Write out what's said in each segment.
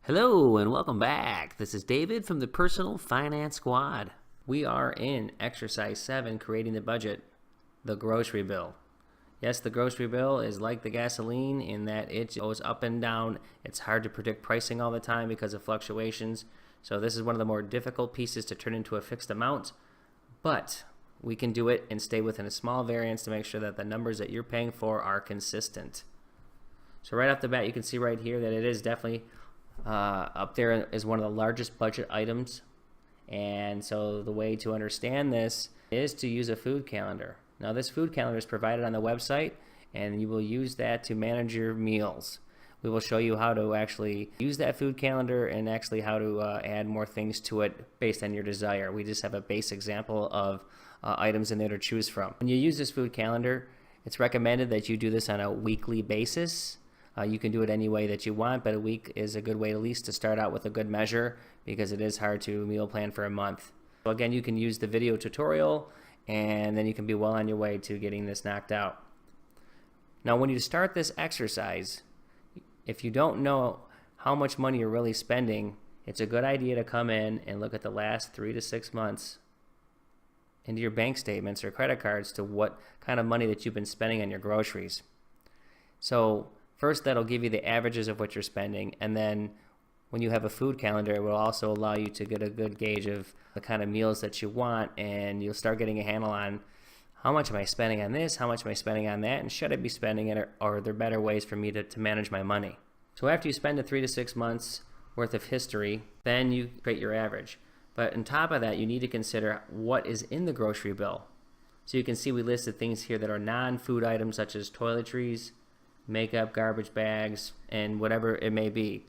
Hello and welcome back. This is David from the Personal Finance Squad. We are in exercise 7, creating the budget, the grocery bill. Yes, the grocery bill is like the gasoline in that it goes up and down. It's hard to predict pricing all the time because of fluctuations. So this is one of the more difficult pieces to turn into a fixed amount, but we can do it and stay within a small variance to make sure that the numbers that you're paying for are consistent. So right off the bat, you can see right here that it is definitely up there is one of the largest budget items. And so the way to understand this is to use a food calendar. Now this food calendar is provided on the website, and you will use that to manage your meals. We will show you how to actually use that food calendar and actually how to add more things to it based on your desire. We just have a base example of items in there to choose from. When you use this food calendar, it's recommended that you do this on a weekly basis. You can do it any way that you want, but a week is a good way at least to start out with a good measure, because it is hard to meal plan for a month. So again, you can use the video tutorial, and then you can be well on your way to getting this knocked out. Now when you start this exercise, if you don't know how much money you're really spending, it's a good idea to come in and look at the last 3 to 6 months into your bank statements or credit cards to what kind of money that you've been spending on your groceries. So first, that'll give you the averages of what you're spending, and then when you have a food calendar, it will also allow you to get a good gauge of the kind of meals that you want, and you'll start getting a handle on how much am I spending on this, how much am I spending on that, and should I be spending it, or are there better ways for me to manage my money? So after you spend the 3 to 6 months worth of history, then you create your average. But on top of that, you need to consider what is in the grocery bill. So you can see we listed things here that are non-food items such as toiletries, makeup, garbage bags, and whatever it may be.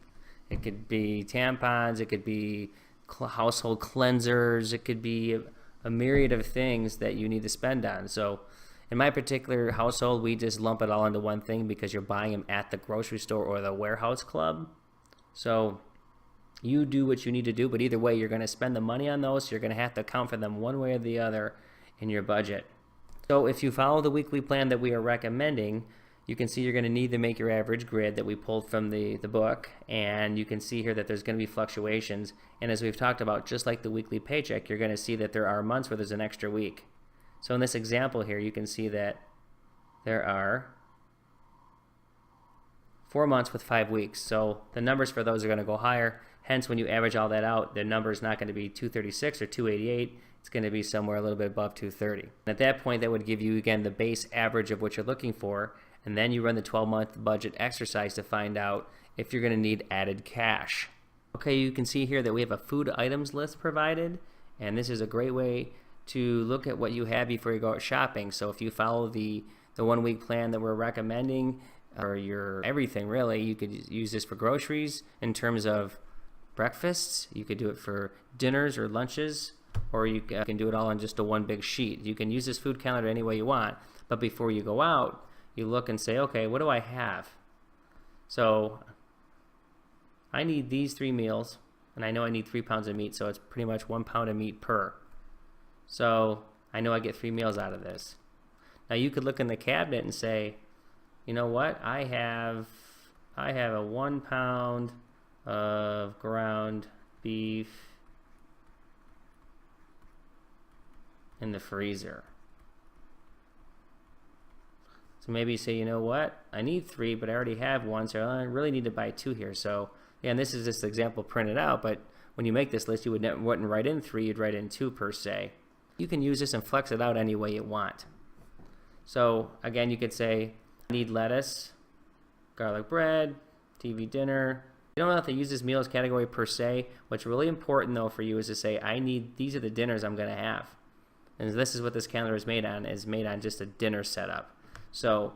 It could be tampons, it could be household cleansers, it could be a myriad of things that you need to spend on. So in my particular household, we just lump it all into one thing because you're buying them at the grocery store or the warehouse club. So you do what you need to do, but either way, you're going to spend the money on those. So you're going to have to account for them one way or the other in your budget. So if you follow the weekly plan that we are recommending, you can see you're going to need to make your average grid that we pulled from the book, and you can see here that there's going to be fluctuations. And as we've talked about, just like the weekly paycheck, you're going to see that there are months where there's an extra week. So in this example here, you can see that there are 4 months with 5 weeks. So the numbers for those are going to go higher. Hence, when you average all that out, the number is not going to be 236 or 288. It's going to be somewhere a little bit above 230. And at that point, that would give you, again, the base average of what you're looking for. And then you run the 12-month budget exercise to find out if you're going to need added cash. Okay, you can see here that we have a food items list provided, and this is a great way to look at what you have before you go out shopping. So if you follow the 1 week plan that we're recommending, or your everything really, you could use this for groceries in terms of breakfasts. You could do it for dinners or lunches, or you can do it all on just a one big sheet. You can use this food calendar any way you want, but before you go out, you look and say, okay, what do I have? So I need these 3 meals, and I know I need 3 pounds of meat, so it's pretty much 1 pound of meat per. So I know I get 3 meals out of this. Now you could look in the cabinet and say, you know what? I have a 1 pound of ground beef in the freezer. So maybe you say, you know what, I need 3, but I already have 1, so I really need to buy 2 here. So, yeah, and this is just an example printed out, but when you make this list, you wouldn't write in 3, you'd write in 2 per se. You can use this and flex it out any way you want. So, again, you could say, I need lettuce, garlic bread, TV dinner. You don't have to use this meals category per se. What's really important, though, for you is to say, these are the dinners I'm going to have. And this is what this calendar is made on just a dinner setup. So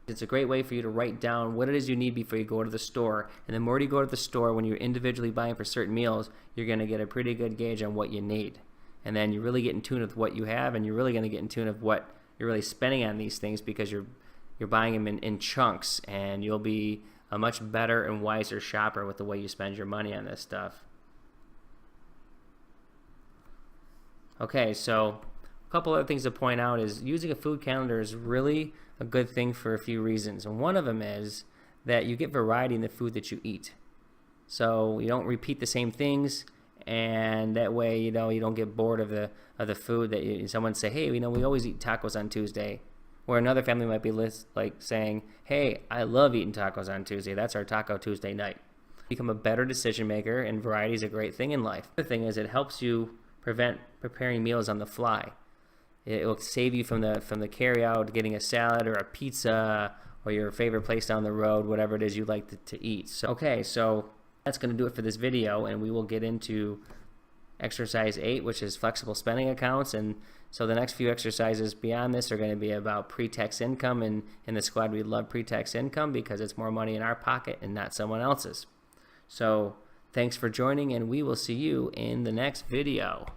it's a great way for you to write down what it is you need before you go to the store. And the more you go to the store, when you're individually buying for certain meals, you're going to get a pretty good gauge on what you need. And then you really get in tune with what you have, and you're really going to get in tune with what you're really spending on these things, because you're buying them in chunks, and you'll be a much better and wiser shopper with the way you spend your money on this stuff. Okay, so a couple other things to point out is using a food calendar is really a good thing for a few reasons. And one of them is that you get variety in the food that you eat. so you don't repeat the same things, and that way you don't get bored of the food that someone say, hey, we always eat tacos on Tuesday, where another family might be saying, hey, I love eating tacos on Tuesday, that's our Taco Tuesday night. Become a better decision maker, and variety is a great thing in life. The thing is, it helps you prevent preparing meals on the fly. It will save you from the carry out, getting a salad or a pizza or your favorite place down the road, whatever it is you like to eat. So that's going to do it for this video, and we will get into exercise 8, which is flexible spending accounts. And so the next few exercises beyond this are going to be about pre-tax income, and in the squad we love pre-tax income because it's more money in our pocket and not someone else's. So thanks for joining, and we will see you in the next video.